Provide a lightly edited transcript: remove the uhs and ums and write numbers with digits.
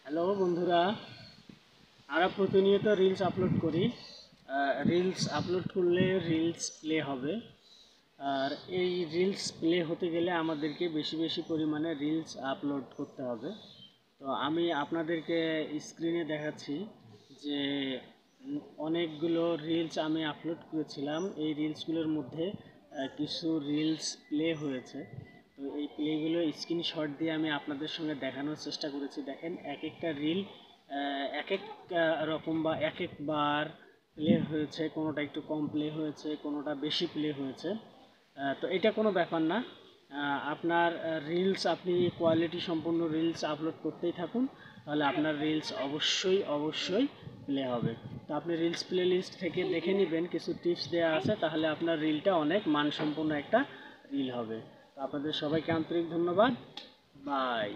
Hello বন্ধুরা, আমরা প্রতিনিয়ত রিলস আপলোড করি। রিলস আপলোড করলে রিলস প্লে হবে। আর এই রিলস প্লে হতে গেলে আমাদেরকে বেশি বেশি পরিমাণে রিলস আপলোড করতে হবে। তো আমি আপনাদেরকে স্ক্রিনে দেখাচ্ছি যে অনেকগুলো রিলস আমি আপলোড করেছিলাম। এই রিলসগুলোর মধ্যে কিছু রিলস প্লে হয়েছে। তো এই প্লেগুলো স্ক্রিনশট দিয়ে আমি আপনাদের সঙ্গে দেখানোর চেষ্টা করেছি। দেখেন, এক একটা রিল এক এক রকম বা এক একবার প্লে হয়েছে, কোনোটা একটু কম প্লে হয়েছে, কোনোটা বেশি প্লে হয়েছে। তো এটা কোনো ব্যাপার না। আপনার রিলস, আপনি কোয়ালিটি সম্পন্ন রিলস আপলোড করতেই থাকুন, তাহলে আপনার রিলস অবশ্যই অবশ্যই প্লে হবে। তো আপনি রিলস প্লে লিস্ট থেকে দেখে নেবেন, কিছু টিপস দেওয়া আছে, তাহলে আপনার রিলটা অনেক মানসম্পন্ন একটা রিল হবে। তো আপনাদের সবাইকে আন্তরিক ধন্যবাদ। বাই।